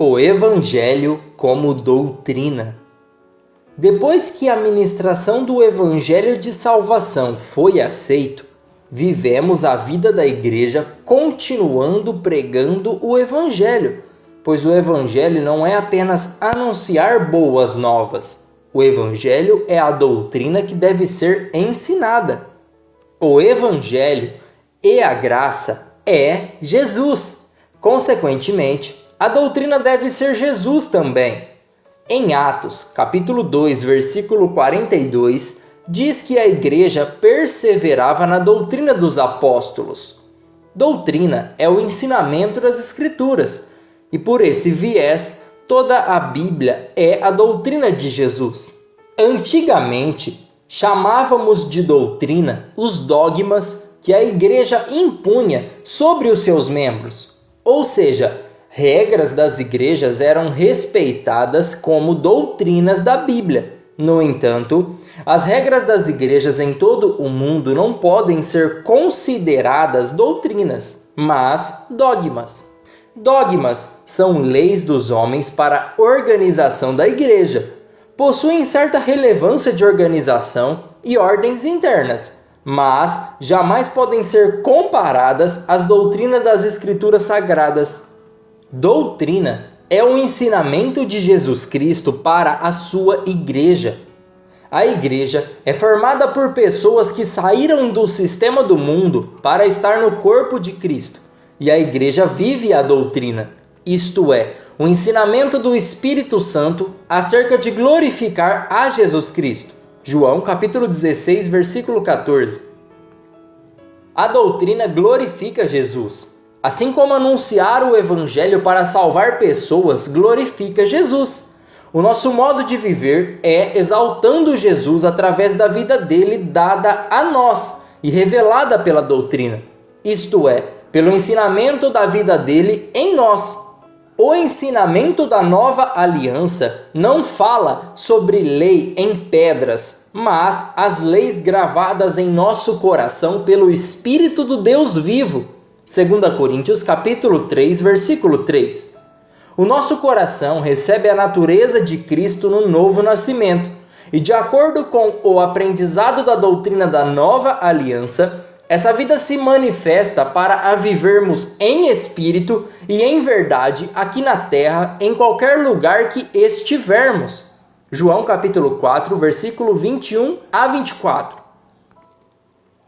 O Evangelho como doutrina. Depois que a ministração do Evangelho de salvação foi aceito, vivemos a vida da Igreja continuando pregando o Evangelho, pois o Evangelho não é apenas anunciar boas novas. O Evangelho é a doutrina que deve ser ensinada. O Evangelho e a graça é Jesus. Consequentemente, a doutrina deve ser Jesus também. Em Atos, capítulo 2, versículo 42, diz que a igreja perseverava na doutrina dos apóstolos. Doutrina é o ensinamento das Escrituras, e por esse viés, toda a Bíblia é a doutrina de Jesus. Antigamente, chamávamos de doutrina os dogmas que a igreja impunha sobre os seus membros, ou seja, regras das igrejas eram respeitadas como doutrinas da Bíblia. No entanto, as regras das igrejas em todo o mundo não podem ser consideradas doutrinas, mas dogmas. Dogmas são leis dos homens para a organização da igreja. Possuem certa relevância de organização e ordens internas, mas jamais podem ser comparadas às doutrinas das Escrituras Sagradas. Doutrina é o ensinamento de Jesus Cristo para a sua igreja. A igreja é formada por pessoas que saíram do sistema do mundo para estar no corpo de Cristo. E a igreja vive a doutrina, isto é, o ensinamento do Espírito Santo acerca de glorificar a Jesus Cristo. João capítulo 16, versículo 14. A doutrina glorifica Jesus. Assim como anunciar o Evangelho para salvar pessoas glorifica Jesus. O nosso modo de viver é exaltando Jesus através da vida dele dada a nós e revelada pela doutrina, isto é, pelo ensinamento da vida dele em nós. O ensinamento da nova aliança não fala sobre lei em pedras, mas as leis gravadas em nosso coração pelo Espírito do Deus vivo. 2 Coríntios capítulo 3, versículo 3. O nosso coração recebe a natureza de Cristo no novo nascimento, e de acordo com o aprendizado da doutrina da nova aliança, essa vida se manifesta para a vivermos em espírito e em verdade aqui na terra, em qualquer lugar que estivermos. João capítulo 4, versículo 21 a 24.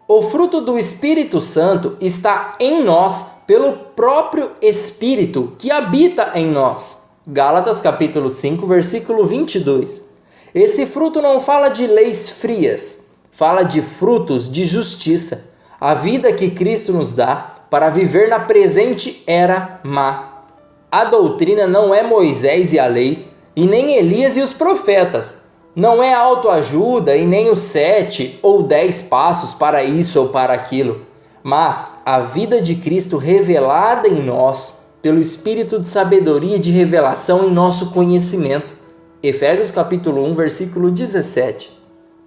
O fruto do Espírito Santo está em nós pelo próprio Espírito que habita em nós. Gálatas capítulo 5, versículo 22. Esse fruto não fala de leis frias, fala de frutos de justiça. A vida que Cristo nos dá para viver na presente era má. A doutrina não é Moisés e a lei, e nem Elias e os profetas. Não é autoajuda e nem os 7 ou 10 passos para isso ou para aquilo, mas a vida de Cristo revelada em nós pelo Espírito de sabedoria e de revelação em nosso conhecimento. Efésios capítulo 1, versículo 17.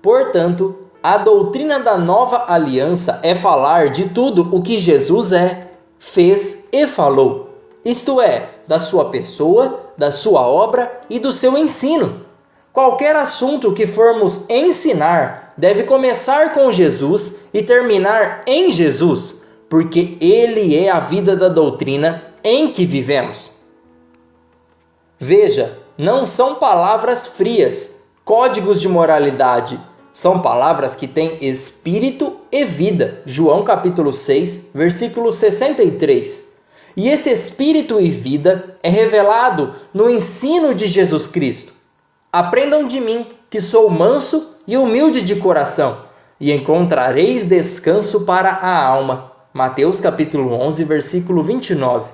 Portanto, a doutrina da nova aliança é falar de tudo o que Jesus é, fez e falou, isto é, da sua pessoa, da sua obra e do seu ensino. Qualquer assunto que formos ensinar deve começar com Jesus e terminar em Jesus, porque Ele é a vida da doutrina em que vivemos. Veja, não são palavras frias, códigos de moralidade. São palavras que têm espírito e vida. João capítulo 6, versículo 63. E esse espírito e vida é revelado no ensino de Jesus Cristo. Aprendam de mim, que sou manso e humilde de coração, e encontrareis descanso para a alma. Mateus capítulo 11, versículo 29.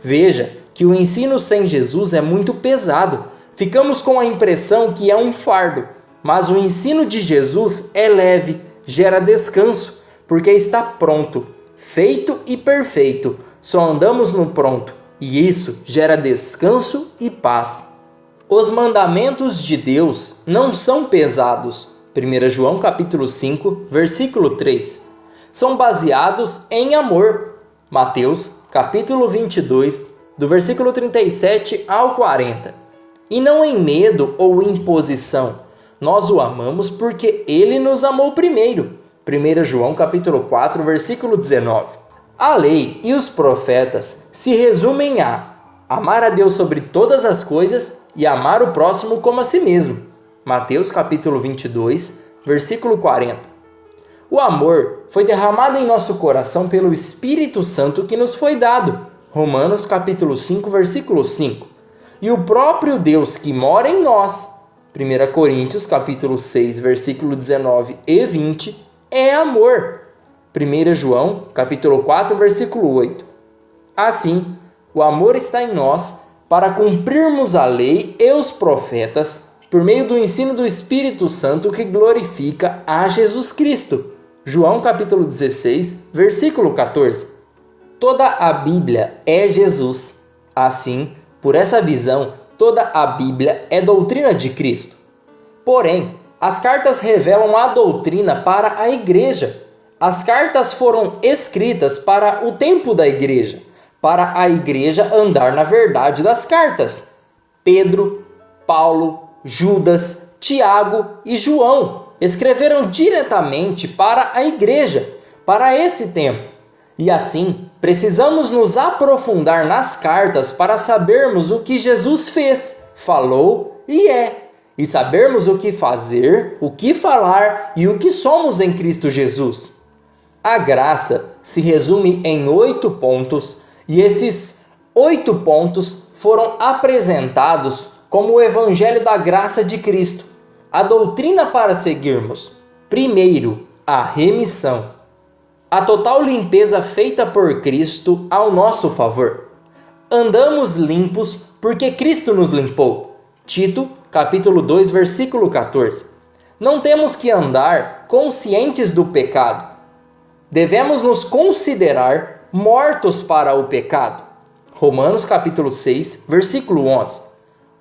Veja que o ensino sem Jesus é muito pesado. Ficamos com a impressão que é um fardo. Mas o ensino de Jesus é leve, gera descanso, porque está pronto, feito e perfeito. Só andamos no pronto, e isso gera descanso e paz. Os mandamentos de Deus não são pesados. 1 João capítulo 5, versículo 3. São baseados em amor. Mateus capítulo 22, do versículo 37 ao 40. E não em medo ou imposição, nós o amamos porque ele nos amou primeiro. 1 João capítulo 4, versículo 19. A lei e os profetas se resumem a amar a Deus sobre todas as coisas e amar o próximo como a si mesmo. Mateus capítulo 22, versículo 40. O amor foi derramado em nosso coração pelo Espírito Santo que nos foi dado. Romanos capítulo 5, versículo 5. E o próprio Deus que mora em nós, 1 Coríntios capítulo 6, versículo 19 e 20, é amor. 1 João capítulo 4, versículo 8. Assim, o amor está em nós para cumprirmos a lei e os profetas por meio do ensino do Espírito Santo que glorifica a Jesus Cristo. João capítulo 16, versículo 14. Toda a Bíblia é Jesus. Assim, por essa visão, toda a Bíblia é doutrina de Cristo. Porém, as cartas revelam a doutrina para a igreja. As cartas foram escritas para o tempo da igreja, para a igreja andar na verdade das cartas. Pedro, Paulo, Judas, Tiago e João escreveram diretamente para a igreja, para esse tempo. E assim, precisamos nos aprofundar nas cartas para sabermos o que Jesus fez, falou e é. E sabermos o que fazer, o que falar e o que somos em Cristo Jesus. A graça se resume em 8 pontos e esses 8 pontos foram apresentados como o Evangelho da Graça de Cristo. A doutrina para seguirmos. Primeiro, a remissão. A total limpeza feita por Cristo ao nosso favor. Andamos limpos porque Cristo nos limpou. Tito, capítulo 2, versículo 14. Não temos que andar conscientes do pecado. Devemos nos considerar mortos para o pecado. Romanos, capítulo 6, versículo 11.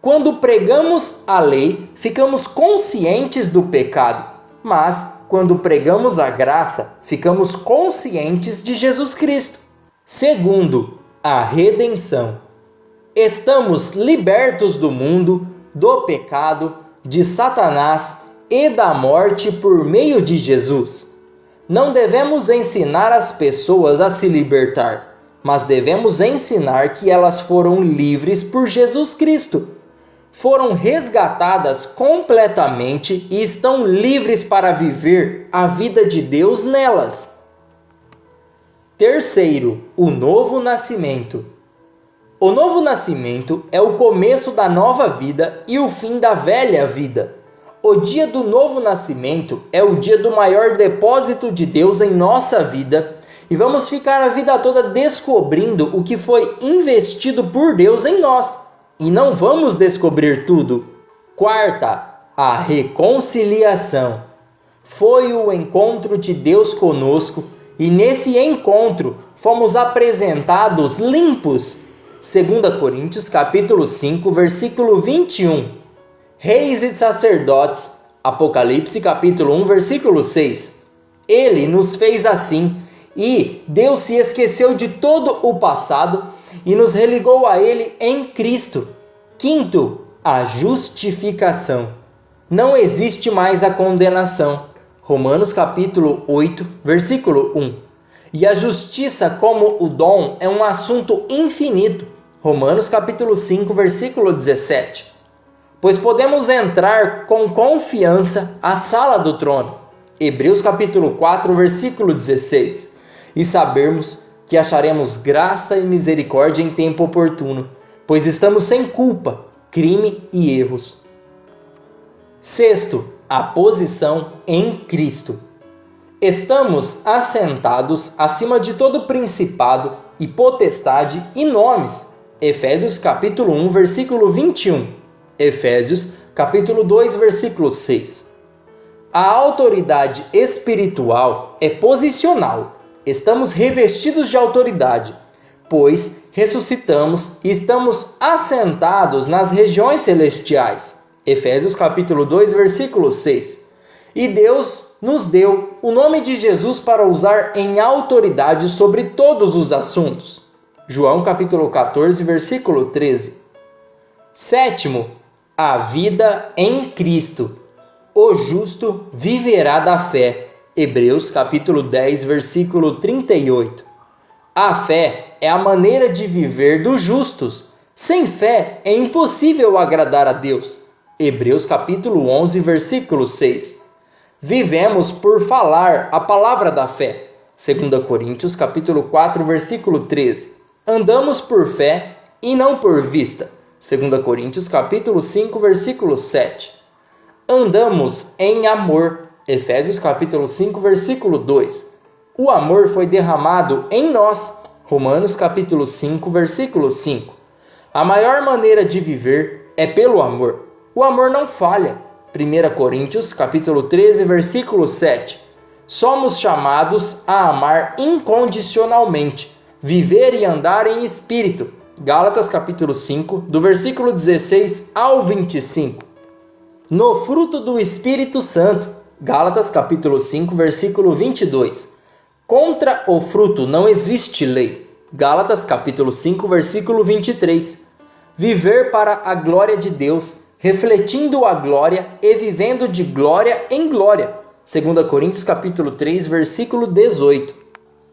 Quando pregamos a lei, ficamos conscientes do pecado, mas quando pregamos a graça, ficamos conscientes de Jesus Cristo. Segundo, a redenção. Estamos libertos do mundo, do pecado, de Satanás e da morte por meio de Jesus. Não devemos ensinar as pessoas a se libertar, mas devemos ensinar que elas foram livres por Jesus Cristo. Foram resgatadas completamente e estão livres para viver a vida de Deus nelas. Terceiro, o novo nascimento. O novo nascimento é o começo da nova vida e o fim da velha vida. O dia do novo nascimento é o dia do maior depósito de Deus em nossa vida e vamos ficar a vida toda descobrindo o que foi investido por Deus em nós. E não vamos descobrir tudo. Quarta, a reconciliação. Foi o encontro de Deus conosco e nesse encontro fomos apresentados limpos. 2 Coríntios capítulo 5, versículo 21. Reis e sacerdotes. Apocalipse capítulo 1, versículo 6. Ele nos fez assim e Deus se esqueceu de todo o passado e nos religou a Ele em Cristo. Quinto, a justificação. Não existe mais a condenação. Romanos capítulo 8, versículo 1. E a justiça como o dom é um assunto infinito. Romanos capítulo 5, versículo 17. Pois podemos entrar com confiança à sala do trono. Hebreus capítulo 4, versículo 16. E sabermos que acharemos graça e misericórdia em tempo oportuno, pois estamos sem culpa, crime e erros. Sexto, a posição em Cristo. Estamos assentados acima de todo principado e potestade e nomes. Efésios capítulo 1, versículo 21. Efésios capítulo 2, versículo 6. A autoridade espiritual é posicional. Estamos revestidos de autoridade, pois ressuscitamos e estamos assentados nas regiões celestiais. Efésios capítulo 2, versículo 6. E Deus nos deu o nome de Jesus para usar em autoridade sobre todos os assuntos. João capítulo 14, versículo 13. Sétimo, a vida em Cristo. O justo viverá da fé. Hebreus capítulo 10, versículo 38. A fé é a maneira de viver dos justos. Sem fé é impossível agradar a Deus. Hebreus capítulo 11, versículo 6. Vivemos por falar a palavra da fé. 2 Coríntios capítulo 4, versículo 13. Andamos por fé e não por vista. 2 Coríntios capítulo 5, versículo 7. Andamos em amor. Efésios capítulo 5, versículo 2. O amor foi derramado em nós. Romanos capítulo 5, versículo 5. A maior maneira de viver é pelo amor. O amor não falha. 1 Coríntios capítulo 13, versículo 7. Somos chamados a amar incondicionalmente, viver e andar em espírito. Gálatas capítulo 5, do versículo 16 ao 25. No fruto do Espírito Santo. Gálatas capítulo 5, versículo 22. Contra o fruto não existe lei. Gálatas capítulo 5, versículo 23. Viver para a glória de Deus, refletindo a glória e vivendo de glória em glória. 2 Coríntios capítulo 3, versículo 18.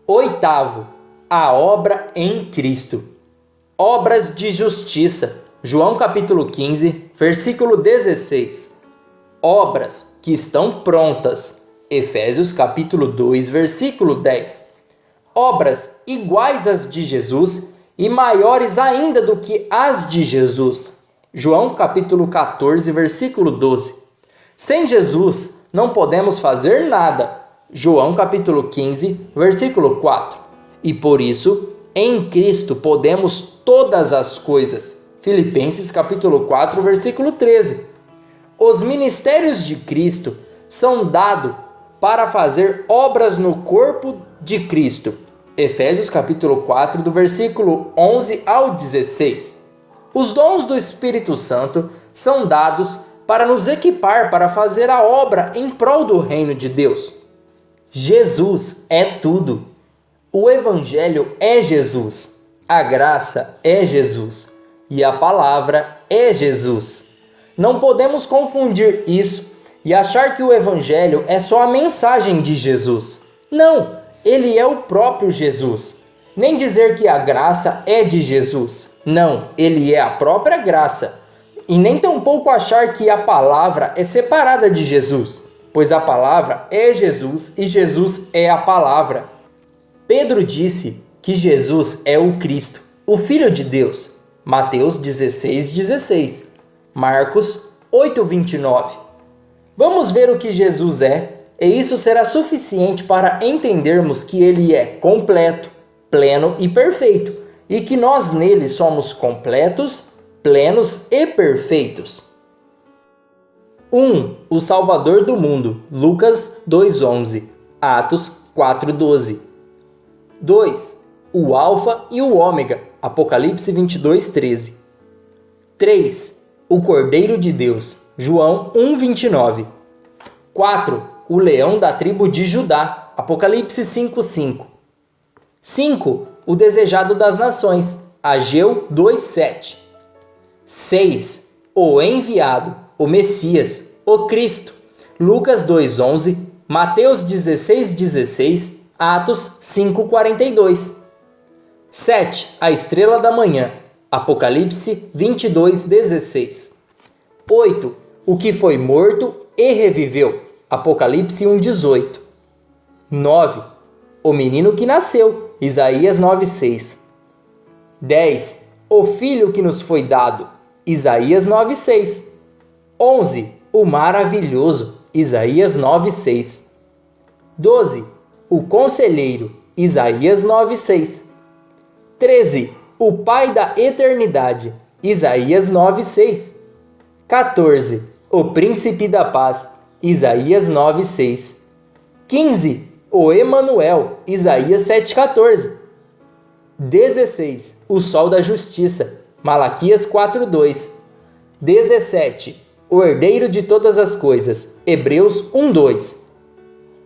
Oitavo, a obra em Cristo. Obras de justiça. João capítulo 15, versículo 16. Obras que estão prontas. Efésios capítulo 2, versículo 10. Obras iguais às de Jesus e maiores ainda do que as de Jesus. João capítulo 14, versículo 12. Sem Jesus não podemos fazer nada. João capítulo 15, versículo 4. E por isso, em Cristo podemos todas as coisas. Filipenses capítulo 4, versículo 13. Os ministérios de Cristo são dados para fazer obras no corpo de Cristo. Efésios capítulo 4, do versículo 11 ao 16. Os dons do Espírito Santo são dados para nos equipar para fazer a obra em prol do reino de Deus. Jesus é tudo. O Evangelho é Jesus. A graça é Jesus. E a palavra é Jesus. Não podemos confundir isso e achar que o Evangelho é só a mensagem de Jesus. Não, ele é o próprio Jesus. Nem dizer que a graça é de Jesus. Não, ele é a própria graça. E nem tampouco achar que a palavra é separada de Jesus, pois a palavra é Jesus e Jesus é a palavra. Pedro disse que Jesus é o Cristo, o Filho de Deus. Mateus 16, 16. Marcos 8, 29. Vamos ver o que Jesus é, e isso será suficiente para entendermos que ele é completo, pleno e perfeito, e que nós nele somos completos, plenos e perfeitos. 1. O Salvador do mundo. Lucas 2:11. Atos 4:12. 2. O Alfa e o Ômega. Apocalipse 22:13. 3. O Cordeiro de Deus. João 1:29. 4. O Leão da tribo de Judá. Apocalipse 5:5. 5. O Desejado das Nações. Ageu 2:7. 6. O Enviado, o Messias, o Cristo. Lucas 2:11, Mateus 16:16, Atos 5:42. 7. A Estrela da Manhã. Apocalipse 22:16. 8. O que foi morto e reviveu. Apocalipse 1:18. 9. O menino que nasceu. Isaías 9:6. 10. O filho que nos foi dado. Isaías 9:6. 11. O maravilhoso. Isaías 9:6. 12. O conselheiro. Isaías 9:6. 13. O Pai da eternidade. Isaías 9:6. 14. O príncipe da paz. Isaías 9:6. 15. O Emanuel. Isaías 7:14. 16. O sol da justiça. Malaquias 4:2. 17. O herdeiro de todas as coisas. Hebreus 1:2.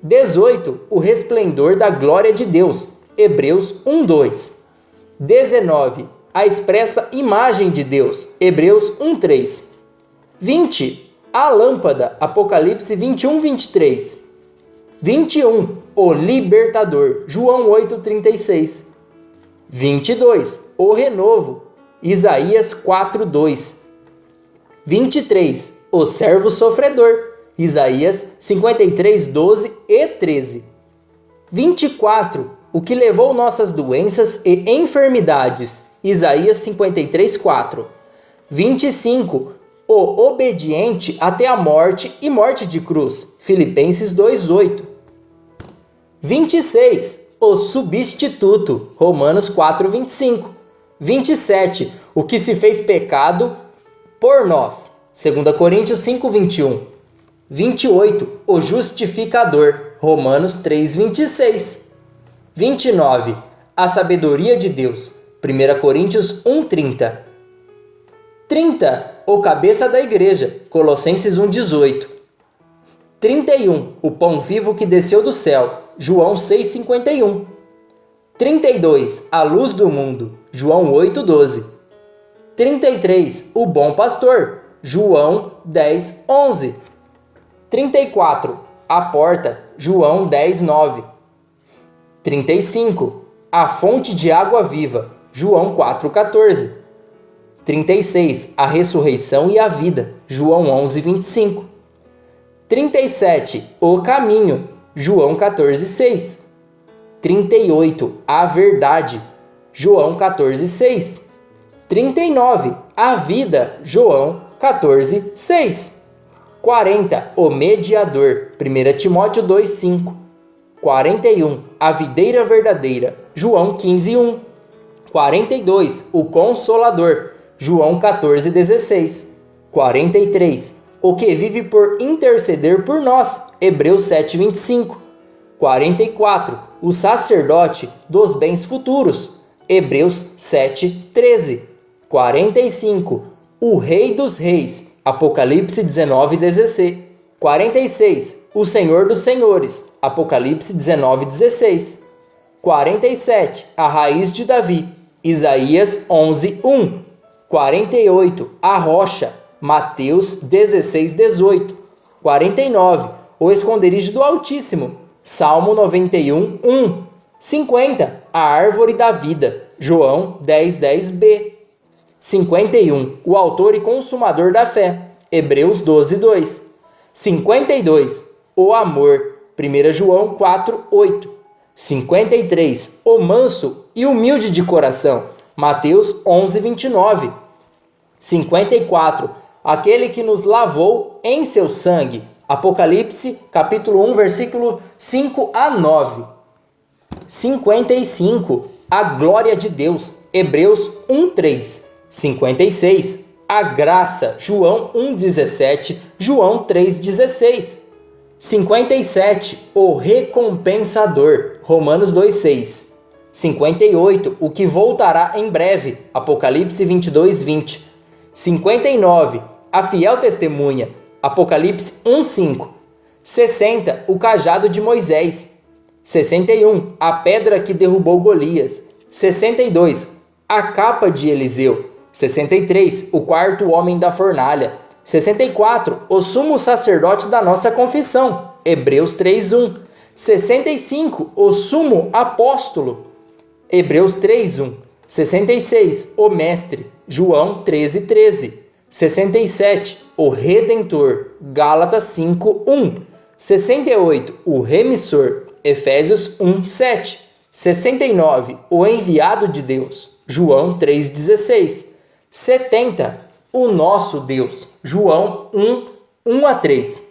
18. O resplendor da glória de Deus. Hebreus 1:2. 19. A expressa imagem de Deus, Hebreus 1:3. 20. A lâmpada, Apocalipse 21:23. 21. O libertador, João 8:36. 22. O renovo, Isaías 4:2. 23. O servo sofredor, Isaías 53:12 e 13. 24. O que levou nossas doenças e enfermidades, Isaías 53:4. 25. O obediente até a morte e morte de cruz, Filipenses 2:8. 26. O substituto, Romanos 4:25. 27. O que se fez pecado por nós, 2 Coríntios 5:21. 28. O justificador, Romanos 3:26. 29. A sabedoria de Deus, 1 Coríntios 1:30. 30. O cabeça da igreja, Colossenses 1:18. 31. O pão vivo que desceu do céu, João 6:51. 32. A luz do mundo, João 8:12. 33. O bom pastor, João 10:11. 34. A porta, João 10:9. 35. A fonte de água viva, João 4:14. 36. A ressurreição e a vida, João 11:25. 37. O caminho, João 14:6. 38. A verdade, João 14:6. 39. A vida, João 14:6. 40. O mediador, 1 Timóteo 2:5. 41. A videira verdadeira, João 15:1. 42. O consolador, João 14:16. 43. O que vive por interceder por nós, Hebreus 7:25. 44. O sacerdote dos bens futuros, Hebreus 7:13. 45. O rei dos reis, Apocalipse 19:16. 46. O Senhor dos senhores, Apocalipse 19:16. 47. A raiz de Davi, Isaías 11:1. 48. A rocha, Mateus 16:18. 49. O esconderijo do Altíssimo, Salmo 91:1. 50. A árvore da vida, João 10:10b. 51. O autor e consumador da fé, Hebreus 12:2. 52. O amor, 1 João 4:8. 53. O manso e humilde de coração, Mateus 11:29. 54. Aquele que nos lavou em seu sangue, Apocalipse capítulo 1, versículo 5 a 9. 55. A glória de Deus, Hebreus 1:3. 56. A graça, João 1:17, João 3:16. 57. O recompensador, Romanos 2:6. 58. O que voltará em breve, Apocalipse 22:20. 59. A fiel testemunha, Apocalipse 1:5. 60. O cajado de Moisés. 61. A pedra que derrubou Golias. 62. A capa de Eliseu. 63. O quarto homem da fornalha. 64. O sumo sacerdote da nossa confissão, Hebreus 3:1. 65. O sumo apóstolo, Hebreus 3:1. 66. O mestre, João 13:13. 67. O redentor, Gálatas 5:1. 68. O remissor, Efésios 1:7. 69. O enviado de Deus, João 3:16. 70. O nosso Deus, João 1:1 a 3.